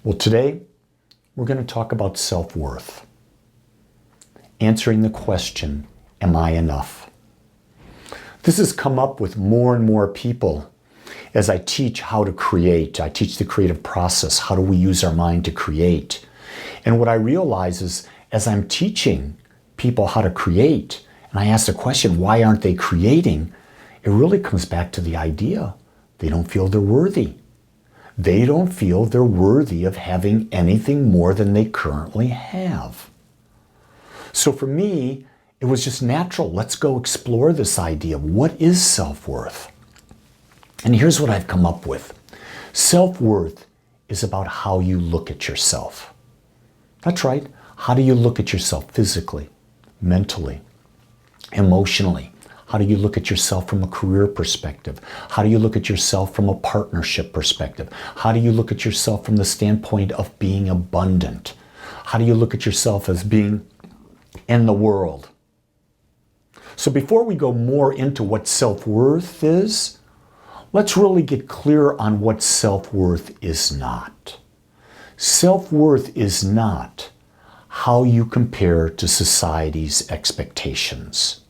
Well, today we're going to talk about self-worth. Answering the question, am I enough? This has come up with more and more people as I teach how to create. I teach the creative process. How do we use our mind to create? And what I realize is as I'm teaching people how to create, and I ask the question, why aren't they creating? It really comes back to the idea they don't feel they're worthy. They don't feel they're worthy of having anything more than they currently have. So for me, it was just natural. Let's go explore this idea. What is self-worth? And here's what I've come up with. Self-worth is about how you look at yourself. That's right. How do you look at yourself physically, mentally, emotionally? How do you look at yourself from a career perspective? How do you look at yourself from a partnership perspective? How do you look at yourself from the standpoint of being abundant? How do you look at yourself as being in the world? So before we go more into what self-worth is, let's really get clear on what self-worth is not. Self-worth is not how you compare to society's expectations.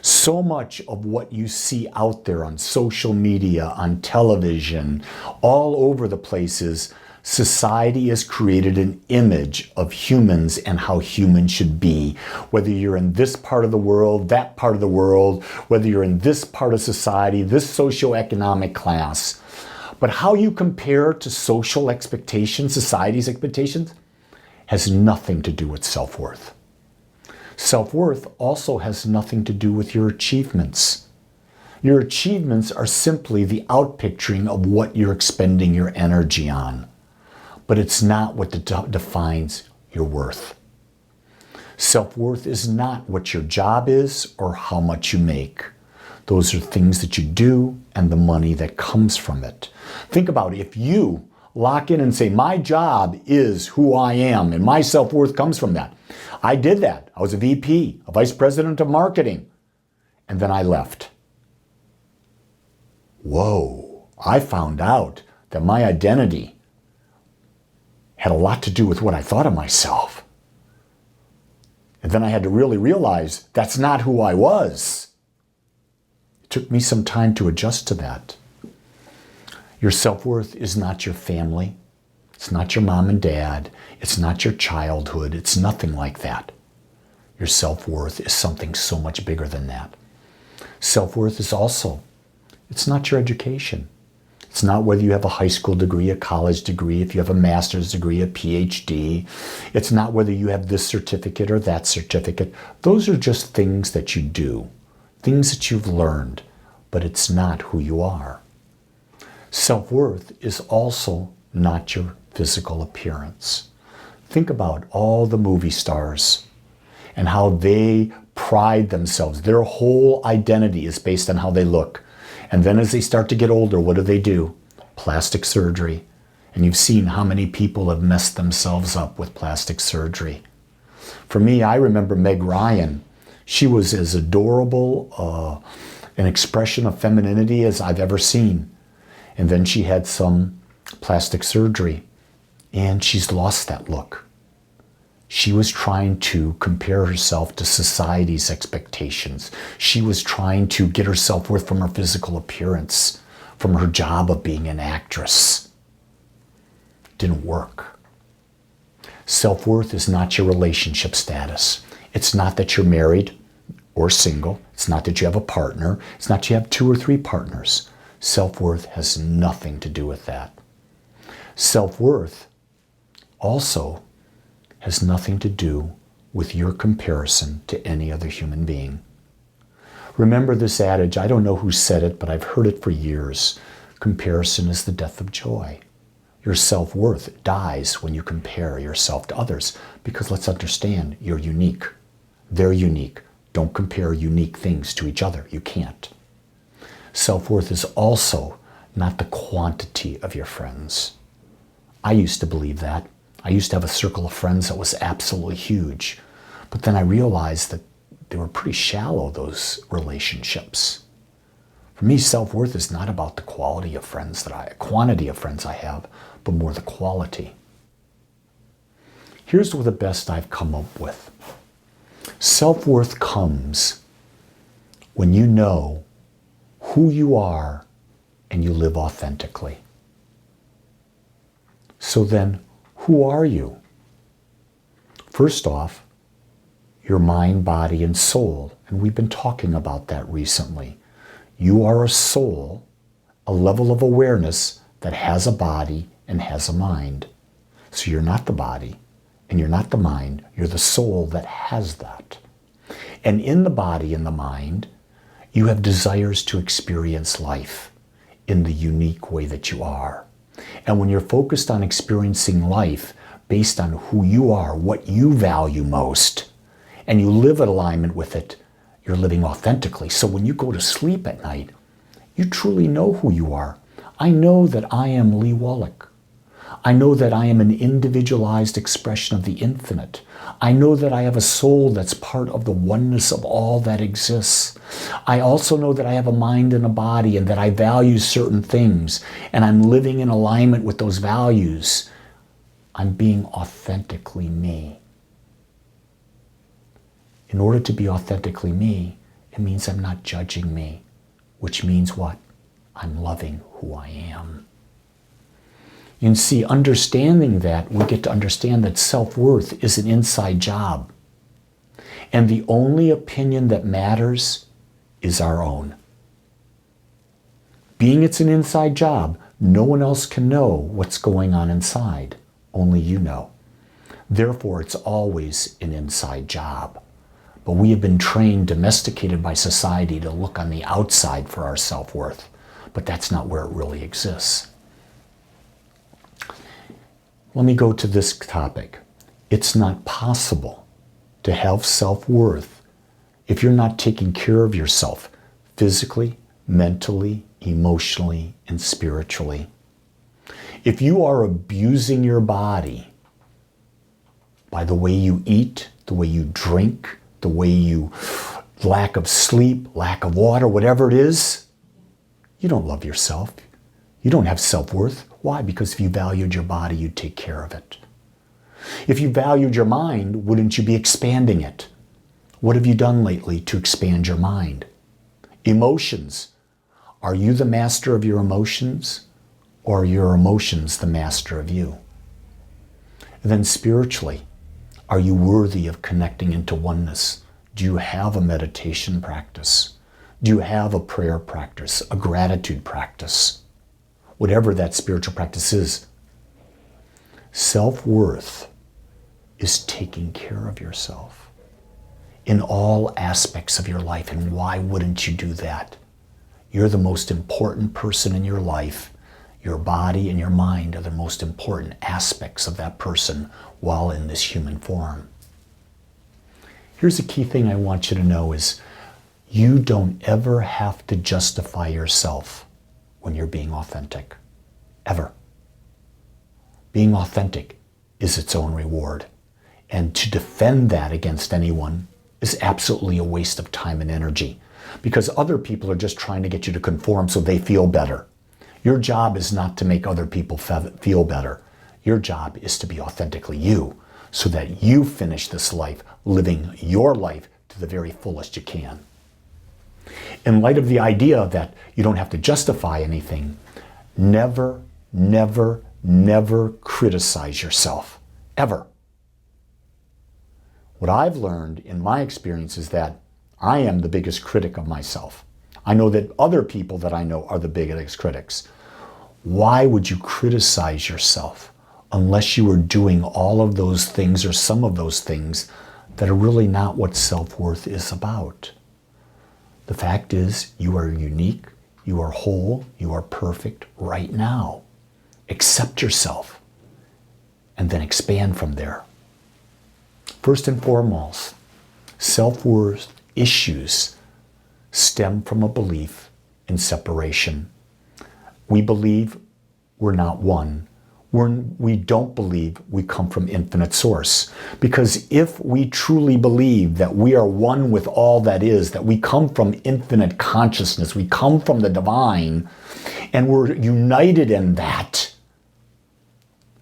So much of what you see out there on social media, on television, all over the places, society has created an image of humans and how humans should be. Whether you're in this part of the world, that part of the world, whether you're in this part of society, this socioeconomic class. But how you compare to social expectations, society's expectations, has nothing to do with self-worth. Self-worth also has nothing to do with your achievements. Your achievements are simply the outpicturing of what you're expending your energy on. But it's not what defines your worth. Self-worth is not what your job is or how much you make. Those are things that you do and the money that comes from it. Think about it. If you lock in and say, my job is who I am and my self-worth comes from that. I did that. I was a VP, a vice president of marketing, and then I left. Whoa, I found out that my identity had a lot to do with what I thought of myself. And then I had to really realize that's not who I was. It took me some time to adjust to that. Your self-worth is not your family. It's not your mom and dad. It's not your childhood. It's nothing like that. Your self-worth is something so much bigger than that. Self-worth is also, it's not your education. It's not whether you have a high school degree, a college degree, if you have a master's degree, a PhD. It's not whether you have this certificate or that certificate. Those are just things that you do, things that you've learned, but it's not who you are. Self-worth is also not your physical appearance. Think about all the movie stars and how they pride themselves. Their whole identity is based on how they look. And then as they start to get older, what do? Plastic surgery. And you've seen how many people have messed themselves up with plastic surgery. For me, I remember Meg Ryan. She was as adorable an expression of femininity as I've ever seen. And then she had some plastic surgery, and she's lost that look. She was trying to compare herself to society's expectations. She was trying to get her self-worth from her physical appearance, from her job of being an actress. It didn't work. Self-worth is not your relationship status. It's not that you're married or single. It's not that you have a partner. It's not that you have 2 or 3 partners. Self-worth has nothing to do with that. Self-worth also has nothing to do with your comparison to any other human being. Remember this adage, I don't know who said it, but I've heard it for years. Comparison is the death of joy. Your self-worth dies when you compare yourself to others, because let's understand, you're unique. They're unique. Don't compare unique things to each other. You can't. Self-worth is also not the quantity of your friends. I used to believe that. I used to have a circle of friends that was absolutely huge. But then I realized that they were pretty shallow, those relationships. For me, self-worth is not about the quantity of friends I have, but more the quality. Here's the best I've come up with. Self-worth comes when you know who you are and you live authentically. So then, who are you? First off, your mind, body, and soul. And we've been talking about that recently. You are a soul, a level of awareness that has a body and has a mind. So you're not the body and you're not the mind. You're the soul that has that. And in the body and the mind, you have desires to experience life in the unique way that you are. And when you're focused on experiencing life based on who you are, what you value most, and you live in alignment with it, you're living authentically. So when you go to sleep at night, you truly know who you are. I know that I am Lee Wallach. I know that I am an individualized expression of the infinite. I know that I have a soul that's part of the oneness of all that exists. I also know that I have a mind and a body and that I value certain things and I'm living in alignment with those values. I'm being authentically me. In order to be authentically me, it means I'm not judging me, which means what? I'm loving who I am. You see, understanding that, we get to understand that self-worth is an inside job. And the only opinion that matters is our own. Being it's an inside job, no one else can know what's going on inside. Only you know. Therefore, it's always an inside job. But we have been trained, domesticated by society to look on the outside for our self-worth. But that's not where it really exists. Let me go to this topic. It's not possible to have self-worth if you're not taking care of yourself physically, mentally, emotionally, and spiritually. If you are abusing your body by the way you eat, the way you drink, the way you lack of sleep, lack of water, whatever it is, you don't love yourself. You don't have self-worth. Why? Because if you valued your body, you'd take care of it. If you valued your mind, wouldn't you be expanding it? What have you done lately to expand your mind? Emotions. Are you the master of your emotions, or are your emotions the master of you? And then spiritually, are you worthy of connecting into oneness? Do you have a meditation practice? Do you have a prayer practice, a gratitude practice? Whatever that spiritual practice is. Self-worth is taking care of yourself in all aspects of your life. And why wouldn't you do that? You're the most important person in your life. Your body and your mind are the most important aspects of that person while in this human form. Here's a key thing I want you to know is you don't ever have to justify yourself when you're being authentic. Ever. Being authentic is its own reward. And to defend that against anyone is absolutely a waste of time and energy because other people are just trying to get you to conform so they feel better. Your job is not to make other people feel better. Your job is to be authentically you so that you finish this life living your life to the very fullest you can. In light of the idea that you don't have to justify anything, never, never, never criticize yourself. Ever. What I've learned in my experience is that I am the biggest critic of myself. I know that other people that I know are the biggest critics. Why would you criticize yourself unless you are doing all of those things or some of those things that are really not what self-worth is about? The fact is, you are unique, you are whole, you are perfect right now. Accept yourself and then expand from there. First and foremost, self-worth issues stem from a belief in separation. We believe we're not one. We don't believe we come from infinite source. Because if we truly believe that we are one with all that is, that we come from infinite consciousness, we come from the divine, and we're united in that,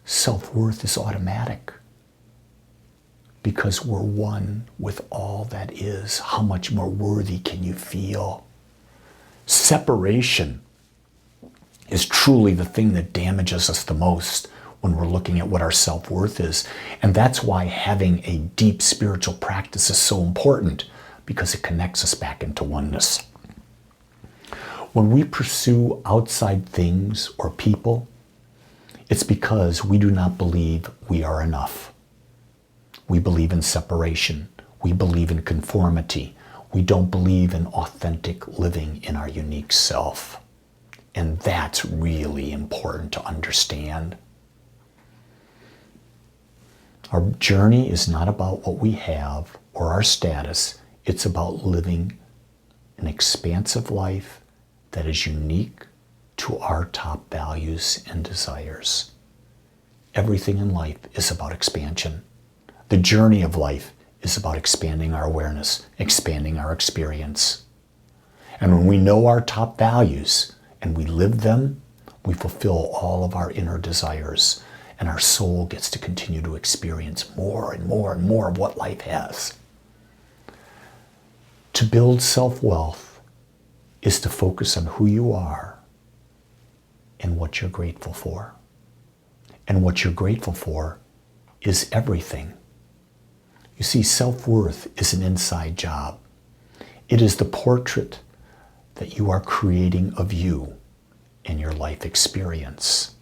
self-worth is automatic. because we're one with all that is. How much more worthy can you feel? Separation is truly the thing that damages us the most when we're looking at what our self-worth is. And that's why having a deep spiritual practice is so important, because it connects us back into oneness. When we pursue outside things or people, it's because we do not believe we are enough. We believe in separation. We believe in conformity. We don't believe in authentic living in our unique self. And that's really important to understand. Our journey is not about what we have or our status. It's about living an expansive life that is unique to our top values and desires. Everything in life is about expansion. The journey of life is about expanding our awareness, expanding our experience. And when we know our top values and we live them, we fulfill all of our inner desires, and our soul gets to continue to experience more and more and more of what life has. To build self-wealth is to focus on who you are and what you're grateful for. And what you're grateful for is everything. You see, self-worth is an inside job. It is the portrait that you are creating of you and your life experience.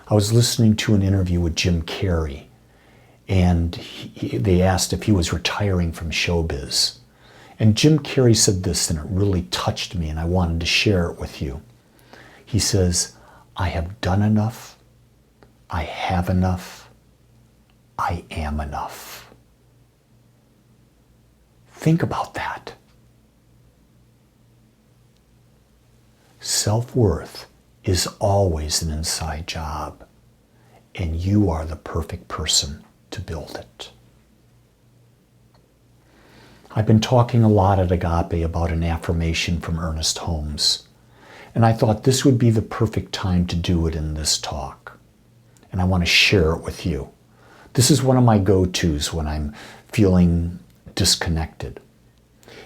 I was listening to an interview with Jim Carrey, and they asked if he was retiring from showbiz. And Jim Carrey said this, and it really touched me, and I wanted to share it with you. He says, "I have done enough. I have enough. I am enough." Think about that. Self-worth is always an inside job, and you are the perfect person to build it. I've been talking a lot at Agape about an affirmation from Ernest Holmes, and I thought this would be the perfect time to do it in this talk, and I want to share it with you. This is one of my go-tos when I'm feeling disconnected.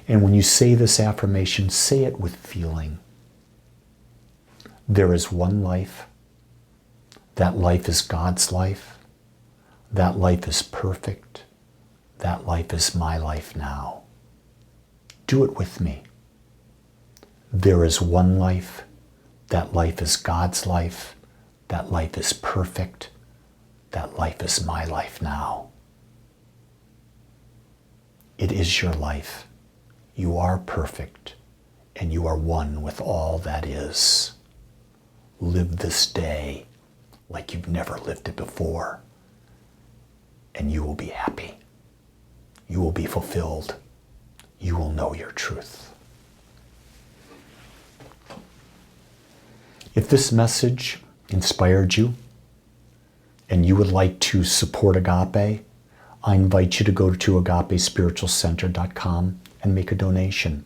And when you say this affirmation, say it with feeling. There is one life. That life is God's life. That life is perfect. That life is my life now. Do it with me. There is one life. That life is God's life. That life is perfect. That life is my life now. It is your life. You are perfect, and you are one with all that is. Live this day like you've never lived it before, and you will be happy. You will be fulfilled. You will know your truth. If this message inspired you and you would like to support Agape, I invite you to go to agapespiritualcenter.com and make a donation.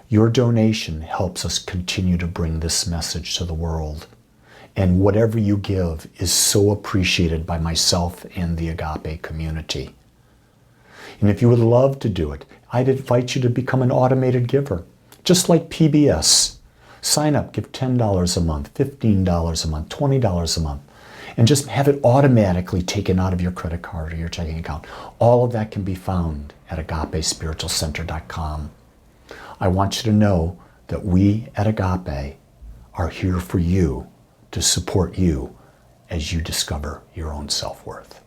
Your donation helps us continue to bring this message to the world. And whatever you give is so appreciated by myself and the Agape community. And if you would love to do it, I'd invite you to become an automated giver, just like PBS. Sign up, give $10 a month, $15 a month, $20 a month, and just have it automatically taken out of your credit card or your checking account. All of that can be found at agapespiritualcenter.com. I want you to know that we at Agape are here for you, to support you as you discover your own self-worth.